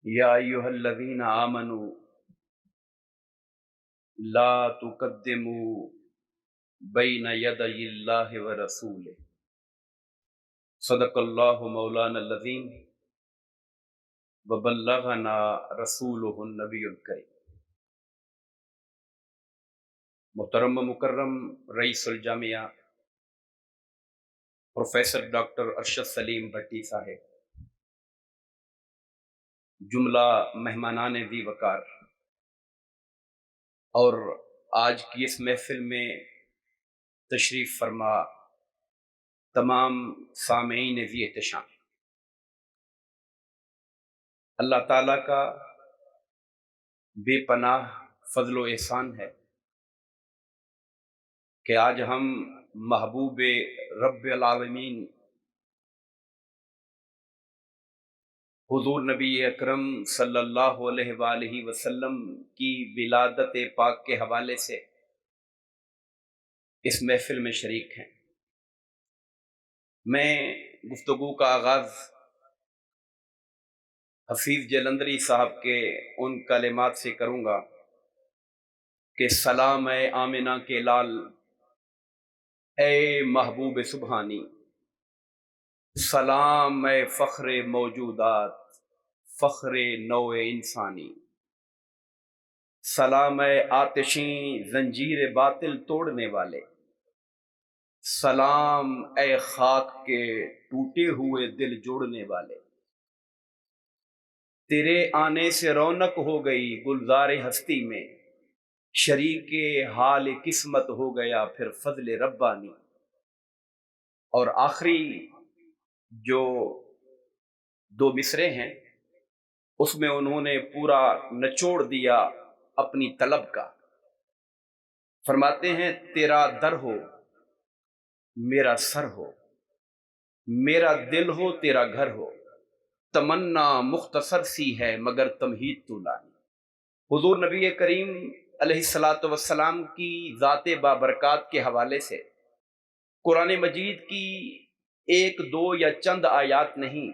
या अय्युहल्लज़ीन आमनू ला तुक़द्दिमू बैन यदयिल्लाहि व रसूलिही सदक़ल्लाहु मौलाना अज़ीम व बल्लगना रसूलुहुन नबियुल करीम। मुहतरम व मुकर्रम रईसुल जामिया प्रोफेसर डॉक्टर अरशद सलीम भट्टी साहब, जुमला मेहमानान ज़ी वक़ार और आज की इस महफिल में तशरीफ़ फरमा तमाम सामीईन ज़ी एहतशाम, अल्लाह ताला का बेपनाह फजल व एहसान है कि आज हम महबूब रब्बिल आलमीन हुज़ूर नबी अकरम सल्लल्लाहु अलैहि वसल्लम की विलादत पाक के हवाले से इस महफिल में शरीक हैं। मैं गुफ्तगू का आगाज़ हफीज़ जलंधरी साहब के उन कलिमात से करूँगा कि सलाम ए आमिना के लाल, ए महबूब सुबहानी, सलाम ए फ़ख्र मौजूदात, फ़ख्र नौए इंसानी, सलाम ए आतिशी जंजीर बातिल तोड़ने वाले, सलाम ए खाक के टूटे हुए दिल जोड़ने वाले। तेरे आने से रौनक हो गई गुलज़ारे हस्ती में, शरीके हाल किस्मत हो गया फिर फजल रब्बानी। और आखिरी जो दो मिसरे हैं उसमें उन्होंने पूरा निचोड़ दिया अपनी तलब का। फरमाते हैं, तेरा दर हो मेरा सर हो, मेरा दिल हो तेरा घर हो, तमन्ना मुख्तसर सी है मगर तमहीद तू लानी। हुजूर नबी करीम अलैहिस्सलातु वस्सलाम की ज़ाते बाबरकात के हवाले से कुरान मजीद की एक दो या चंद आयात नहीं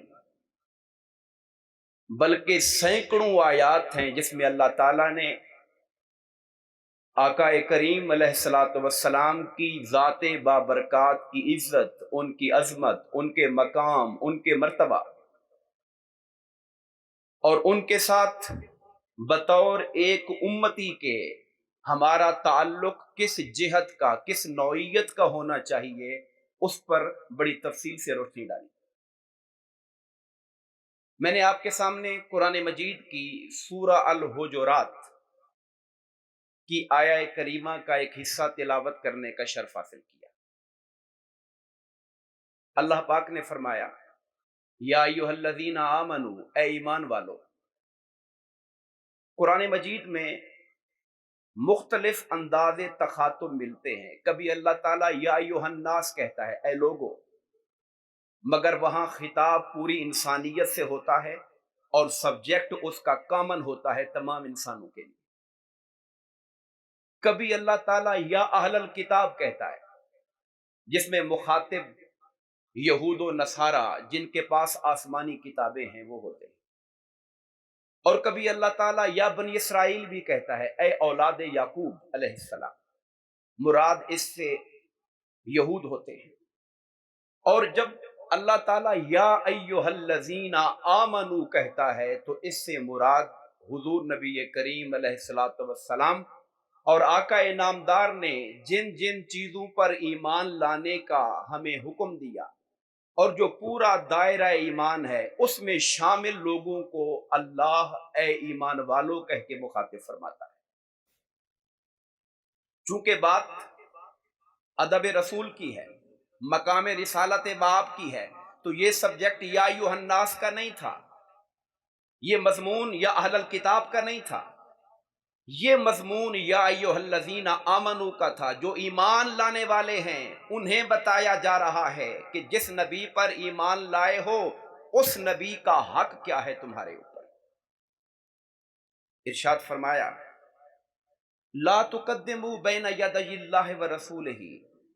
बल्कि सैकड़ों आयात हैं जिसमें अल्लाह ताला ने आका करीम अलैहिस्सलातु वस्सलाम की ज़ाते बाबरकात की इज्जत, उनकी अजमत, उनके मकाम, उनके मर्तबा और उनके साथ बतौर एक उम्मती के हमारा ताल्लुक किस जिहत का, किस नौइयत का होना चाहिए, उस पर बड़ी तफसील से रोशनी डाली। मैंने आपके सामने कुरान मजीद की सूरा अल हुजुरात की आया करीमा का एक हिस्सा तिलावत करने का शर्फ हासिल किया। अल्लाह पाक ने फरमाया, या अय्युहल्लज़ीना आमनू, ए ईमान वालो। कुरान मजीद में मुख्तलिफ अंदाज़े तखातुब मिलते हैं। कभी अल्लाह ताला या अय्युहन्नास कहता है, ए लोगो, मगर वहां खिताब पूरी इंसानियत से होता है और सब्जेक्ट उसका कॉमन होता है तमाम इंसानों के लिए। कभी अल्लाह ताला या अहलल किताब कहता है जिसमें मुखातिब यहूद व नसारा जिनके पास आसमानी किताबें हैं वो होते हैं। और कभी अल्लाह ताला या बनी इसराइल भी कहता है, ए औलाद याकूब अलैहिस्सलाम। मुराद इससे यहूद होते हैं। और जब अल्लाह ताला या अय्युहल्लज़ीना आमनू कहता है तो इससे मुराद हुजूर नबी करीम अलैहिस्सलातु वस्सलाम और आका इनामदार ने जिन जिन चीजों पर ईमान लाने का हमें हुक्म दिया और जो पूरा दायरा ईमान है उसमें शामिल लोगों को अल्लाह ए ईमान वालों कह के मुखातिब फरमाता है। चूंकि बात अदब रसूल की है, मकाम रिसालत बाप की है, तो ये सब्जेक्ट या अय्युहन्नास का नहीं था, ये मजमून या अहलल किताब का नहीं था, ये मजमून या अय्युहल्लज़ीना आमनू का था। जो ईमान लाने वाले हैं उन्हें बताया जा रहा है कि जिस नबी पर ईमान लाए हो उस नबी का हक क्या है तुम्हारे ऊपर। इरशाद फरमाया, ला तुक़द्दिमू बैन यदयिल्लाहि व रसूलिही।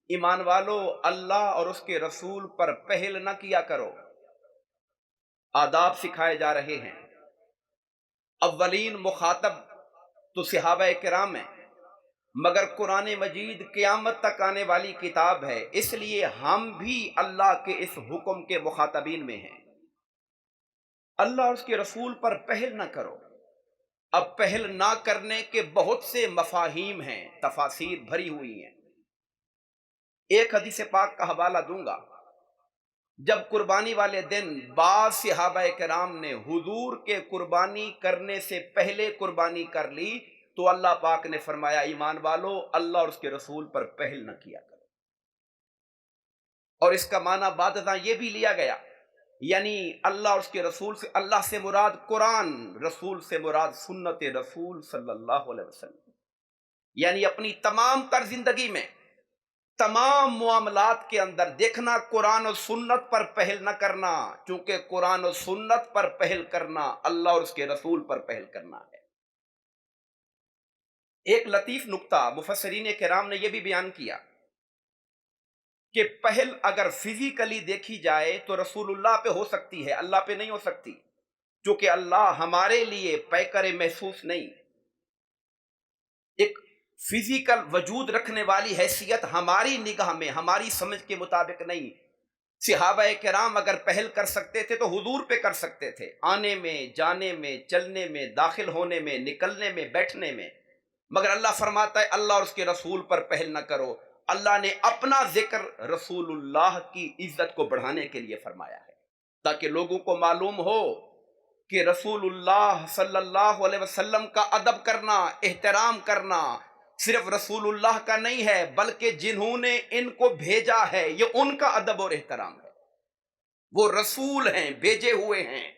ईमान वालो, अल्लाह और उसके रसूल पर पहल न किया करो। आदाब सिखाए जा रहे हैं। اولین مخاطب تو صحابہ کرام ہیں، مگر قرآن مجید قیامت تک آنے والی کتاب ہے، اس لیے ہم بھی اللہ کے اس حکم کے مخاطبین میں ہیں۔ اللہ اور اس کے رسول پر پہل نہ کرو۔ اب پہل نہ کرنے کے بہت سے مفاہیم ہیں، تفاسیر بھری ہوئی ہیں۔ ایک حدیث پاک کا حوالہ دوں گا۔ جب قربانی والے دن بعض صحابہ کرام نے حضور کے قربانی کرنے سے پہلے قربانی کر لی تو اللہ پاک نے فرمایا ایمان والو اللہ اور اس کے رسول پر پہل نہ کیا کرو۔ اور اس کا معنی بعد ازاں یہ بھی لیا گیا، یعنی اللہ اور اس کے رسول سے، اللہ سے مراد قرآن، رسول سے مراد سنت رسول صلی اللہ علیہ وسلم، یعنی اپنی تمام تر زندگی میں تمام معاملات کے اندر دیکھنا قرآن و سنت پر پہل نہ کرنا، چونکہ قرآن و سنت پر پہل کرنا اللہ اور اس کے رسول پر پہل کرنا ہے۔ ایک لطیف نکتہ مفسرین کرام نے یہ بھی بیان کیا کہ پہل اگر فزیکلی دیکھی جائے تو رسول اللہ پہ ہو سکتی ہے، اللہ پہ نہیں ہو سکتی، چونکہ اللہ ہمارے لیے پیکر محسوس نہیں، ایک فزیکل وجود رکھنے والی حیثیت ہماری نگاہ میں ہماری سمجھ کے مطابق نہیں۔ صحابہ کرام اگر پہل کر سکتے تھے تو حضور پہ کر سکتے تھے، آنے میں، جانے میں، چلنے میں، داخل ہونے میں، نکلنے میں، بیٹھنے میں، مگر اللہ فرماتا ہے اللہ اور اس کے رسول پر پہل نہ کرو۔ اللہ نے اپنا ذکر رسول اللہ کی عزت کو بڑھانے کے لیے فرمایا ہے، تاکہ لوگوں کو معلوم ہو کہ رسول اللہ صلی اللہ علیہ وسلم کا ادب کرنا، احترام کرنا صرف رسول اللہ کا نہیں ہے، بلکہ جنہوں نے ان کو بھیجا ہے یہ ان کا ادب اور احترام ہے۔ وہ رسول ہیں، بھیجے ہوئے ہیں،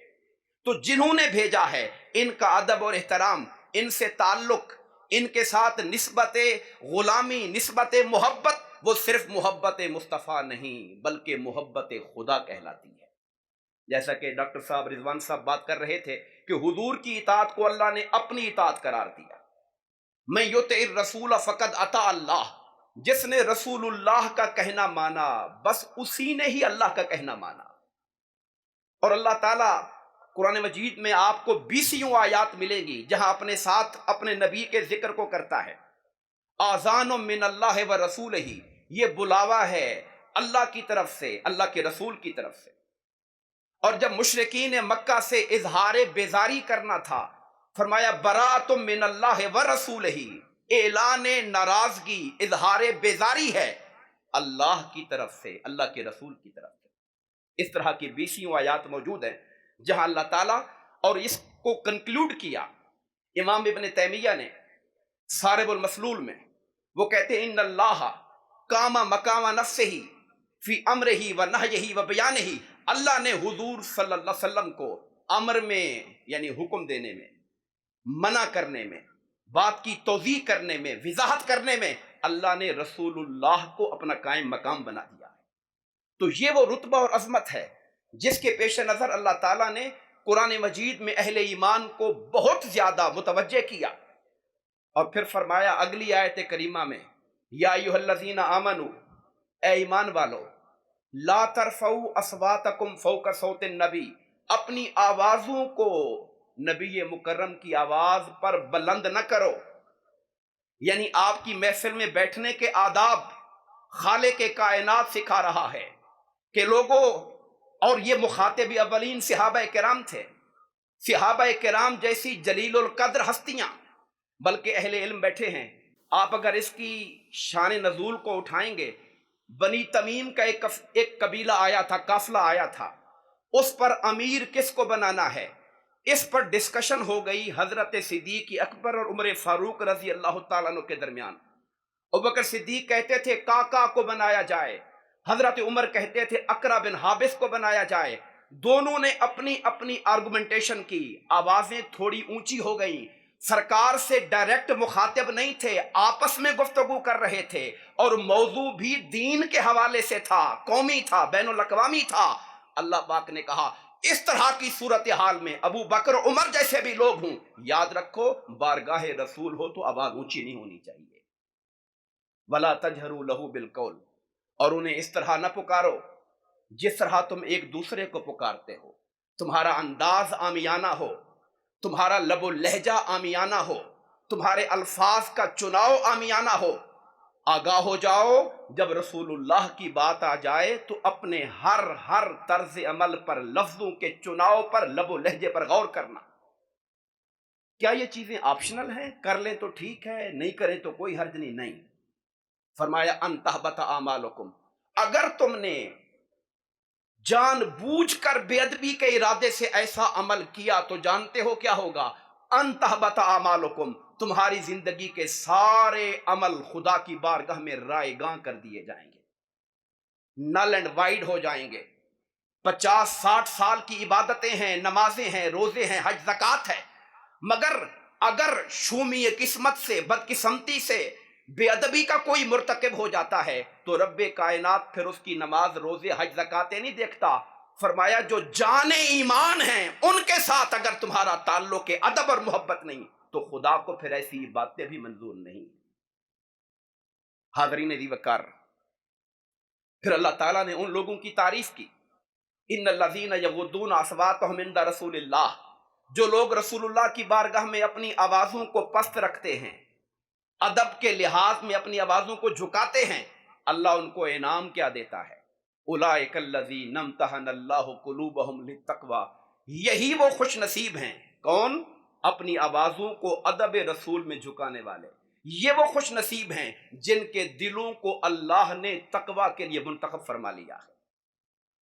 تو جنہوں نے بھیجا ہے ان کا ادب اور احترام، ان سے تعلق، ان کے ساتھ نسبت غلامی، نسبت محبت، وہ صرف محبت مصطفیٰ نہیں بلکہ محبت خدا کہلاتی ہے۔ جیسا کہ ڈاکٹر صاحب رضوان صاحب بات کر رہے تھے کہ حضور کی اطاعت کو اللہ نے اپنی اطاعت قرار دیا۔ میں یطع الرسول فقد اطاع اللہ، جس نے رسول اللہ کا کہنا مانا بس اسی نے ہی اللہ کا کہنا مانا۔ اور اللہ تعالیٰ قرآن مجید میں آپ کو 20 آیات ملیں گی جہاں اپنے ساتھ اپنے نبی کے ذکر کو کرتا ہے۔ آذان من اللہ و رسول ہی، یہ بلاوا ہے اللہ کی طرف سے، اللہ کے رسول کی طرف سے۔ اور جب مشرکین مکہ سے اظہار بیزاری کرنا تھا فرمایا براۃ من اللہ و رسولہ، اعلان ناراضگی، اظہار بیزاری ہے اللہ کی طرف سے، اللہ کے رسول کی طرف سے۔ اس طرح کی 20 آیات موجود ہیں جہاں اللہ تعالیٰ، اور اس کو کنکلوڈ کیا امام ابن تیمیہ نے صارم المسلول میں، وہ کہتے ہیں ان اللہ قام مقام نفسہ فی امرہ و نہیہ و بیانہ، اللہ نے حضور صلی اللہ علیہ وسلم کو امر میں یعنی حکم دینے میں، منع کرنے میں، بات کی توضیح کرنے میں، وضاحت کرنے میں، اللہ نے رسول اللہ کو اپنا قائم مقام بنا دیا ہے۔ تو یہ وہ رتبہ اور عظمت ہے جس کے پیش نظر اللہ تعالیٰ نے قرآن مجید میں اہل ایمان کو بہت زیادہ متوجہ کیا۔ اور پھر فرمایا اگلی آیت کریمہ میں یا ایھا الذین آمنوا، اے ایمان والو، لا ترفعوا اصواتکم فوق صوت النبی، اپنی آوازوں کو نبی مکرم کی آواز پر بلند نہ کرو، یعنی آپ کی محفل میں بیٹھنے کے آداب خالق کائنات سکھا رہا ہے کہ لوگوں، اور یہ مخاطب اولین صحابہ کرام تھے، صحابہ کرام جیسی جلیل القدر ہستیاں، بلکہ اہل علم بیٹھے ہیں۔ آپ اگر اس کی شان نزول کو اٹھائیں گے، بنی تمیم کا ایک قبیلہ آیا تھا، قافلہ آیا تھا، اس پر امیر کس کو بنانا ہے، اس پر ڈسکشن ہو گئی حضرت صدیق اکبر اور عمر فاروق رضی اللہ تعالیٰ عنہ کے درمیان۔ ابوبکر صدیق کہتے تھے کاکا کو بنایا جائے، حضرت عمر کہتے تھے اقرا بن حابس کو بنایا جائے۔ دونوں نے اپنی اپنی آرگومنٹیشن کی، آوازیں تھوڑی اونچی ہو گئیں، سرکار سے ڈائریکٹ مخاطب نہیں تھے، آپس میں گفتگو کر رہے تھے، اور موضوع بھی دین کے حوالے سے تھا، قومی تھا، بین الاقوامی تھا۔ اللہ پاک نے کہا اس طرح کی صورتحال میں ابو بکر عمر جیسے بھی لوگ ہوں، یاد رکھو بارگاہ رسول ہو تو آواز اونچی نہیں ہونی چاہیے۔ وَلَا تَجْهَرُوا لَهُ بِالْقَوْلِ، اور انہیں اس طرح نہ پکارو جس طرح تم ایک دوسرے کو پکارتے ہو، تمہارا انداز عامیانہ ہو، तुम्हारा लबो लहजा आमियाना हो, तुम्हारे अल्फाज का चुनाव आमियाना हो। आगाह हो जाओ, जब रसूलुल्लाह की बात आ जाए तो अपने हर हर तर्ज अमल पर, लफ्जों के चुनाव पर, लबो लहजे पर गौर करना। क्या ये चीजें ऑप्शनल हैं? कर लें तो ठीक है, नहीं करें तो कोई हर्ज नहीं। नहीं, फरमाया अंतहबत आमालुकुम, अगर तुमने जानबूझकर बेअदबी के इरादे से ऐसा अमल किया तो जानते हो क्या होगा? अंतहबत आमालुकुम, तुम्हारी जिंदगी के सारे अमल खुदा की बारगाह में रायगां कर दिए जाएंगे, नल एंड वाइड हो जाएंगे। 50-60 साल की इबादतें हैं, नमाजें हैं, रोजे हैं, हज ज़कात है, मगर अगर शूमी किस्मत से, बदकिस्मती से बेअदबी का कोई मुर्तकिब हो जाता है तो रब्बे कायनात फिर उसकी नमाज, रोजे, हज ज़कातें नहीं देखता। फरमाया जो जाने ईमान हैं उनके साथ अगर तुम्हारा ताल्लुक अदब और मोहब्बत नहीं तो खुदा को फिर ऐसी बातें भी मंजूर नहीं। हाज़रीन ज़ीवकार, फिर अल्लाह ताला ने उन लोगों की तारीफ की, इन्नल्लज़ीना यग़ुद्दूना अस्वातहुम इंदा रसूलिल्लाह, जो लोग रसूलुल्लाह की बारगाह में अपनी आवाजों को पस्त रखते हैं, अदब के लिहाज में अपनी आवाजों को झुकाते हैं, अल्लाह उनको इनाम क्या देता है? उलाइकल्लज़ीना इम्तहनल्लाहु कुलूबहुम लित्तक़वा, यही वो खुश नसीब हैं। कौन? अपनी आवाजों को अदब रसूल में झुकाने वाले। ये वो खुश नसीब हैं जिनके दिलों को अल्लाह ने तकवा के लिए मुंतखब फरमा लिया है।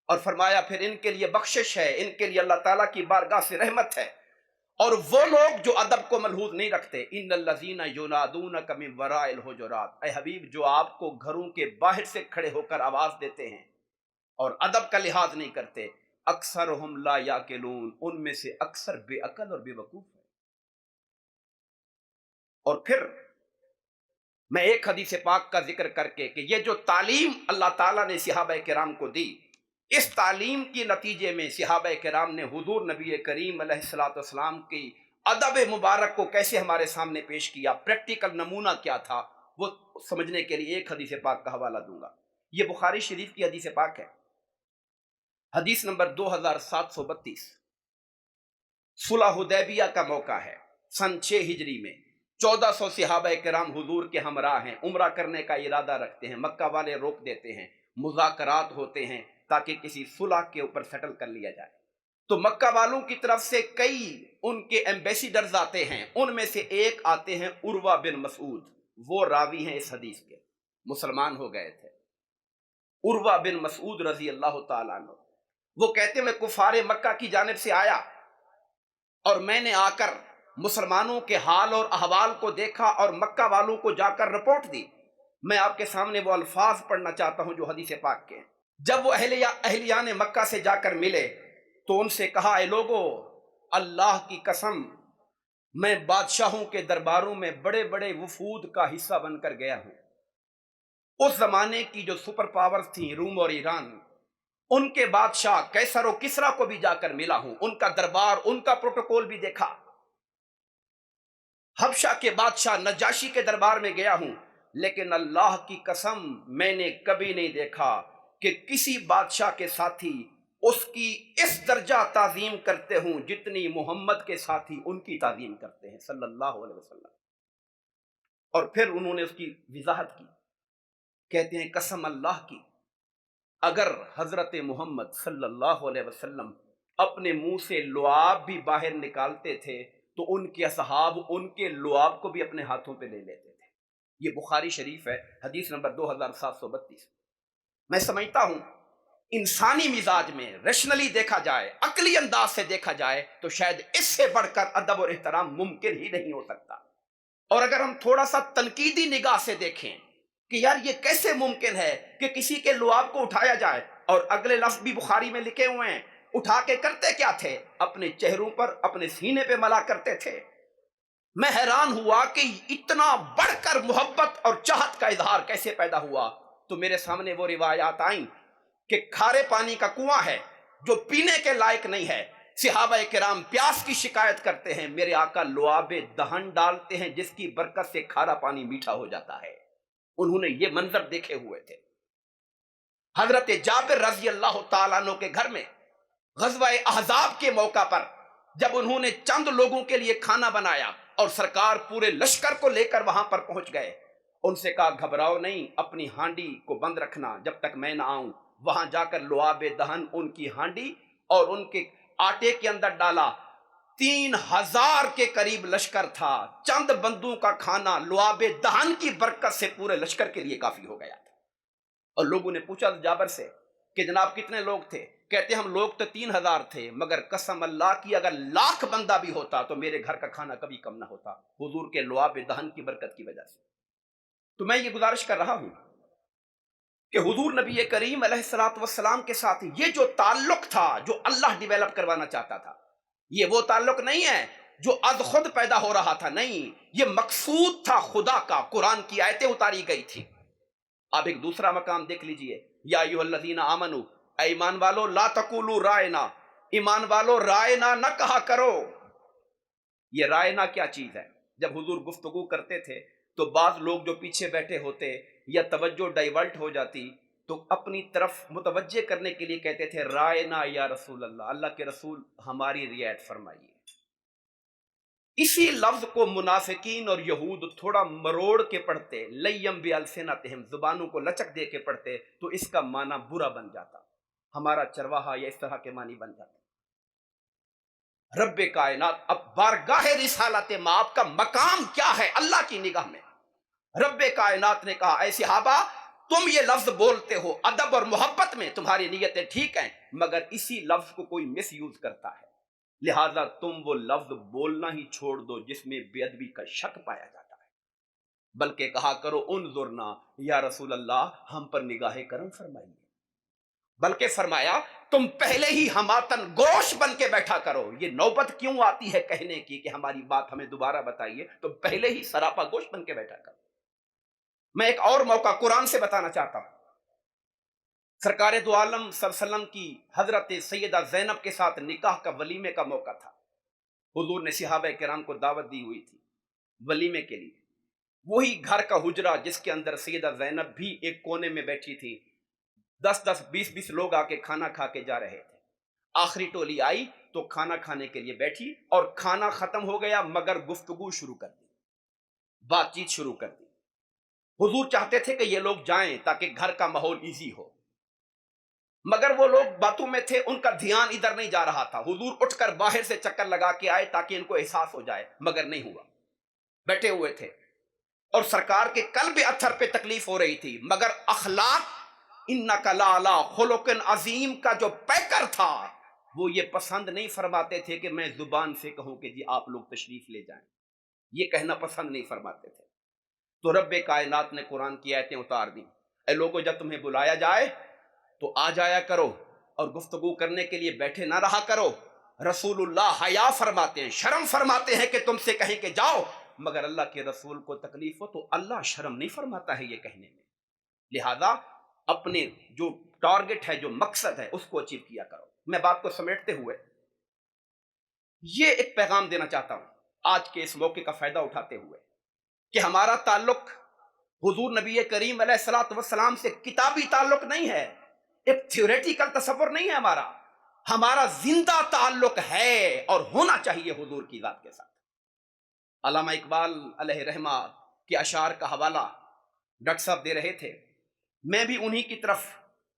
और फरमाया फिर इनके लिए बख्शिश है, इनके लिए अल्लाह ताला की बारगाह से रहमत है। और वो लोग जो अदब को मलहूज नहीं रखते, इन्नल्लज़ीना युनादूनका मिन वराइल हुजुरात, ऐ हबीब जो आपको घरों के बाहर से खड़े होकर आवाज देते हैं और अदब का लिहाज नहीं करते, अक्सरहुम ला याकिलून, उनमें से अक्सर बेअकल और बेवकूफ है। और फिर मैं एक हदीस पाक का जिक्र करके कि ये जो तालीम अल्लाह ताला ने सहाबा किराम को दी, इस तालीम के नतीजे में सहाबा किराम ने हुजूर नबी करीम अलैहिस्सलातु वस्सलाम की अदब मुबारक को कैसे हमारे सामने पेश किया, प्रैक्टिकल नमूना क्या था, वो समझने के लिए एक हदीस पाक का हवाला दूंगा। ये बुखारी शरीफ की हदीस पाक है, हदीस नंबर 2732। सुलह हुदैबिया का मौका है, सन 6 हिजरी में। 1400 सहाबा किराम हुजूर के हमरा हैं, उम्रा करने का इरादा रखते हैं। मक्का वाले रोक देते हैं, मुज़ाकरात होते हैं ताकि किसी सुलह के ऊपर सेटल कर लिया जाए। तो मक्का वालों की तरफ से कई उनके एम्बेसिडर्स आते हैं, उनमें से एक आते हैं उर्वा बिन मसूद, वो रावी हैं इस हदीस के, मुसलमान हो गए थे। उर्वा बिन मसूद रजी अल्लाह ताला अन्हु, वो कहते मैं कुफारे मक्का की जानिब से आया और मैंने आकर मुसलमानों के हाल और अहवाल को देखा और मक्का वालों को जाकर रिपोर्ट दी। मैं आपके सामने वो अल्फाज पढ़ना चाहता हूं जो हदीस पाक के हैं। जब वो अहलियाने मक्का से जाकर मिले तो उनसे कहा, ए लोगो, अल्लाह की कसम, मैं बादशाहों के दरबारों में बड़े बड़े वफूद का हिस्सा बनकर गया हूं। उस जमाने की जो सुपर पावर्स थी, रूम और ईरान, उनके बादशाह कैसर और किसरा को भी जाकर मिला हूं, उनका दरबार, उनका प्रोटोकॉल भी देखा। हबशा के बादशाह नजाशी के दरबार में गया हूं, लेकिन अल्लाह की कसम मैंने कभी नहीं देखा कि किसी बादशाह के साथी उसकी इस दर्जा ताजीम करते हूं जितनी मोहम्मद के साथी उनकी ताजीम करते हैं सल्लल्लाहु अलैहि वसल्लम। और फिर उन्होंने उसकी वजाहत की, कहते हैं कसम अल्लाह की, अगर हजरत मोहम्मद सल्लल्लाहु अलैहि वसल्लम अपने मुंह से लुआब भी बाहर निकालते थे तो उनके असहाब उनके लुआब को भी अपने हाथों पे ले लेते थे। ये बुखारी शरीफ है, हदीस नंबर 2732। मैं समझता हूं इंसानी मिजाज में रैशनली देखा जाए, अकली अंदाज से देखा जाए तो शायद इससे बढ़कर अदब और एहतराम मुमकिन ही नहीं हो सकता। और अगर हम थोड़ा सा तनकीदी निगाह से देखें कि यार ये कैसे मुमकिन है कि किसी के लुआब को उठाया जाए, और अगले लफ्ज भी बुखारी में लिखे हुए हैं, उठा के करते क्या थे? अपने चेहरों पर, अपने सीने पे मला करते थे। मैं हैरान हुआ कि इतना बढ़कर मोहब्बत और चाहत का इजहार कैसे पैदा हुआ। तो मेरे सामने वो रिवायात आई कि खारे पानी का कुआं है जो पीने के लायक नहीं है, सहाबा किराम प्यास की शिकायत करते हैं, मेरे आका लुआबे दहन डालते हैं जिसकी बरकत से खारा पानी मीठा हो जाता है। उन्होंने ये मंजर देखे हुए थे। हजरत जाबिर रजी अल्लाह ताला अन्हु के घर में गज़वा अहज़ाब के मौका पर جب انہوں نے چند لوگوں کے لیے کھانا بنایا اور سرکار پورے لشکر کو لے کر وہاں پر پہنچ گئے، ان سے کہا گھبراؤ نہیں، اپنی ہانڈی کو بند رکھنا جب تک میں نہ آؤں۔ وہاں جا کر لعاب دہن ان کی ہانڈی اور ان کے آٹے کے اندر ڈالا۔ 3000 کے قریب لشکر تھا، چند بندوں کا کھانا لعاب دہن کی برکت سے پورے لشکر کے لیے کافی ہو گیا تھا۔ اور لوگوں نے پوچھا جابر سے کہ جناب کتنے لوگ تھے؟ کہتے ہم لوگ تو 3000 تھے، مگر قسم اللہ کی اگر 1,00,000 بندہ بھی ہوتا تو میرے گھر کا کھانا کبھی کم نہ ہوتا، حضور کے لعاب دہن کی برکت کی وجہ سے۔ تو میں یہ گزارش کر رہا ہوں کہ حضور نبی کریم علیہ الصلوۃ والسلام کے ساتھ یہ جو تعلق تھا، جو اللہ ڈیویلپ کروانا چاہتا تھا، یہ وہ تعلق نہیں ہے جو از خود پیدا ہو رہا تھا، نہیں، یہ مقصود تھا خدا کا، قرآن کی آیتیں اتاری گئی تھی۔ آپ ایک دوسرا مقام دیکھ لیجئے، یا ایھا الذین آمنو، اے ایمان والو، لا تقولوا رائنا، ایمان والو رائنا نہ کہا کرو۔ یہ رائنا کیا چیز ہے؟ جب حضور گفتگو کرتے تھے تو بعض لوگ جو پیچھے بیٹھے ہوتے یا توجہ ڈائیورٹ ہو جاتی تو اپنی طرف متوجہ کرنے کے لیے کہتے تھے رائنا یا رسول اللہ، اللہ کے رسول ہماری رعایت فرمائیے۔ اسی لفظ کو منافقین اور یہود تھوڑا مروڑ کے پڑھتے، لیم بالسنتہم، زبانوں کو لچک دے کے پڑھتے تو اس کا معنی برا بن جاتا، ہمارا چرواہا یا اس طرح کے معنی بن جاتا۔ رب کائنات، اب بارگاہ رسالت میں آپ کا مقام کیا ہے اللہ کی نگاہ میں؟ رب کائنات نے کہا اے صحابہ تم یہ لفظ بولتے ہو ادب اور محبت میں، تمہاری نیتیں ٹھیک ہیں، مگر اسی لفظ کو کوئی مس یوز کرتا ہے، لہذا تم وہ لفظ بولنا ہی چھوڑ دو جس میں بے ادبی کا شک پایا جاتا ہے، بلکہ کہا کرو انظرنا یا رسول اللہ، ہم پر نگاہ کرم فرمائیے۔ بلکہ فرمایا تم پہلے ہی ہماتن گوش بن کے بیٹھا کرو۔ یہ نوبت کیوں آتی ہے کہنے کی کہ ہماری بات ہمیں دوبارہ بتائیے؟ تو پہلے ہی سراپا گوش بن کے بیٹھا کرو۔ میں ایک اور موقع قرآن سے بتانا چاہتا ہوں۔ سرکار دو عالم صلی اللہ علیہ وسلم کی حضرت سیدہ زینب کے ساتھ نکاح کا ولیمے کا موقع تھا۔ حضور نے صحابہ کرام کو دعوت دی ہوئی تھی ولیمے کے لیے۔ وہی گھر کا حجرہ جس کے اندر سیدہ زینب بھی ایک کونے میں بیٹھی تھی، 10 20 لوگ آ کے کھانا کھا کے جا رہے تھے۔ آخری ٹولی آئی تو کھانا کھانے کے لیے بیٹھی اور کھانا ختم ہو گیا مگر گفتگو شروع کر دی، بات چیت شروع کر دی۔ حضور چاہتے تھے کہ یہ لوگ جائیں تاکہ گھر کا ماحول ایزی ہو، مگر وہ لوگ باتوں میں تھے، ان کا دھیان ادھر نہیں جا رہا تھا۔ حضور اٹھ کر باہر سے چکر لگا کے آئے تاکہ ان کو احساس ہو جائے، مگر نہیں ہوا، بیٹھے ہوئے تھے۔ اور سرکار کے قلب اثر پہ تکلیف ہو رہی تھی، مگر اخلاق انک لعلی خلق عظیم کا جو پیکر تھا وہ یہ پسند نہیں فرماتے تھے کہ میں زبان سے کہوں کہ جی آپ لوگ تشریف لے جائیں، یہ کہنا پسند نہیں فرماتے تھے۔ تو رب کائنات نے قرآن کی آیتیں اتار دیں، اے لوگوں جب تمہیں بلایا جائے تو آ جایا کرو اور گفتگو کرنے کے لیے بیٹھے نہ رہا کرو۔ رسول اللہ حیا فرماتے ہیں، شرم فرماتے ہیں کہ تم سے کہیں کہ جاؤ، مگر اللہ کے رسول کو تکلیف ہو تو اللہ شرم نہیں فرماتا ہے یہ کہنے میں، لہذا اپنے جو ٹارگٹ ہے، جو مقصد ہے، اس کو اچیو کیا کرو۔ میں بات کو سمیٹتے ہوئے یہ ایک پیغام دینا چاہتا ہوں آج کے اس موقع کا فائدہ اٹھاتے ہوئے کہ ہمارا تعلق حضور نبی کریم علیہ الصلوۃ والسلام سے کتابی تعلق نہیں ہے، ایک تھیوریٹیکل تصور نہیں ہے، ہمارا زندہ تعلق ہے اور ہونا چاہیے حضور کی ذات کے ساتھ۔ علامہ اقبال علیہ رحمہ کے اشعار کا حوالہ ڈاکٹر صاحب دے رہے تھے، میں بھی انہی کی طرف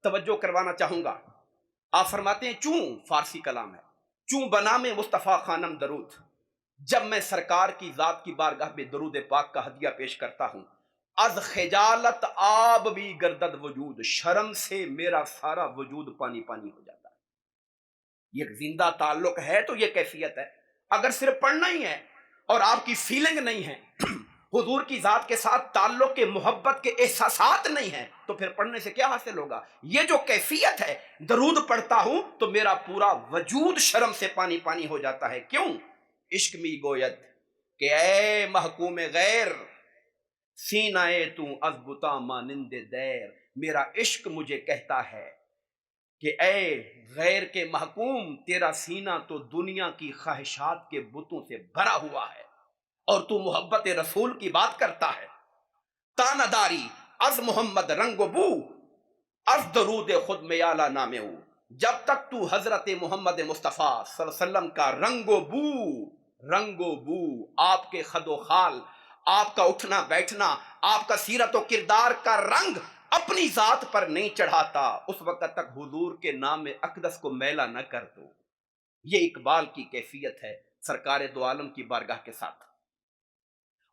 توجہ کروانا چاہوں گا۔ آپ فرماتے ہیں چوں، فارسی کلام ہے، چوں بنام مصطفیٰ خانم درود، جب میں سرکار کی ذات کی بارگاہ میں درود پاک کا ہدیہ پیش کرتا ہوں، از خجالت آب بھی گردد وجود، شرم سے میرا سارا وجود پانی پانی ہو جاتا ہے۔ یہ زندہ تعلق ہے تو یہ کیفیت ہے۔ اگر صرف پڑھنا ہی ہے اور آپ کی فیلنگ نہیں ہے، حضور کی ذات کے ساتھ تعلق کے محبت کے احساسات نہیں ہیں، تو پھر پڑھنے سے کیا حاصل ہوگا؟ یہ جو کیفیت ہے، درود پڑھتا ہوں تو میرا پورا وجود شرم سے پانی پانی ہو جاتا ہے۔ کیوں؟ عشق می گوید کہ اے محکوم غیر، سینہ تو از بتا مانند دیر، میرا عشق مجھے کہتا ہے کہ اے غیر کے محکوم، تیرا سینہ تو دنیا کی خواہشات کے بتوں سے بھرا ہوا ہے اور تو محبت رسول کی بات کرتا ہے۔ تانداری از محمد رنگ و بو، از درود خود میالہ نامے ہو، जब तक तू हजरत मोहम्मद मुस्तफ़ा सल्लल्लाहु अलैहि वसल्लम का रंगो बू, आपके खदो खाल, आपका उठना बैठना, आपका सीरत और किरदार का रंग अपनी जात पर नहीं चढ़ाता, उस वक्त तक हुजूर के नाम अकदस को मैला न कर दो। ये इकबाल की कैफियत है सरकार दो आलम की बारगाह के साथ।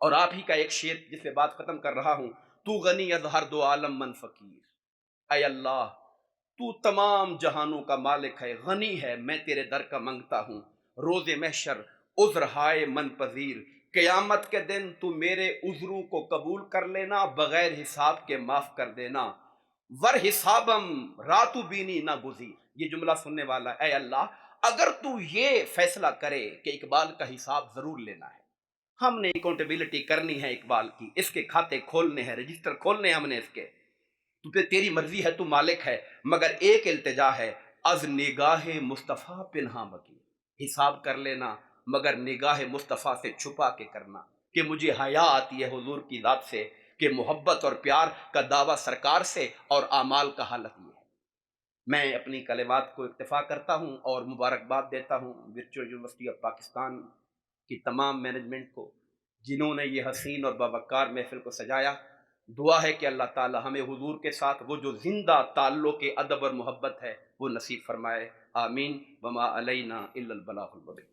और आप ही का एक शेर जिससे बात खत्म कर रहा हूं, तू गनी अजहर दो आलम मन फकीर, ऐ अल्लाह तू तमाम जहानों का मालिक है, गनी है, मैं तेरे दर का मांगता हूँ। रोज़े महशर उज़्र हाय मन पजीर, क़यामत के दिन तू मेरे उज़्रों को कबूल कर लेना, बगैर हिसाब के माफ़ कर देना। वर हिसाबम रातु बीनी ना गुज़ीर, ये जुमला सुनने वाला, ऐ अल्लाह अगर तू ये फैसला करे कि इकबाल का हिसाब ज़रूर लेना है, हमने अकाउंटेबिलिटी करनी है इकबाल की, इसके खाते खोलने हैं, रजिस्टर खोलने हैं हमने इसके, तो फिर तेरी मर्जी है, तू मालिक है, मगर एक इल्तिजा है, अज निगाहे मुस्तफ़ा पिन्हा बकी, हिसाब कर लेना मगर निगाह मुस्तफ़ा से छुपा के करना, कि मुझे हया आती है हुजूर की जात से, कि मोहब्बत और प्यार का दावा सरकार से और आमाल का हालत ये है। मैं अपनी कलिमात को इक्तफा करता हूँ और मुबारकबाद देता हूँ वर्चुअल यूनिवर्सिटी ऑफ पाकिस्तान की तमाम मैनेजमेंट को, जिन्होंने ये हसीन और बावकार महफिल को सजाया। दुआ है कि अल्लाह ताला हमें हुजूर के साथ वो जो जिंदा ताल्लुक़ अदब और मोहब्बत है वो नसीब फरमाए। आमीन। वमा अलैना इल्लल बलागुल मुबीन।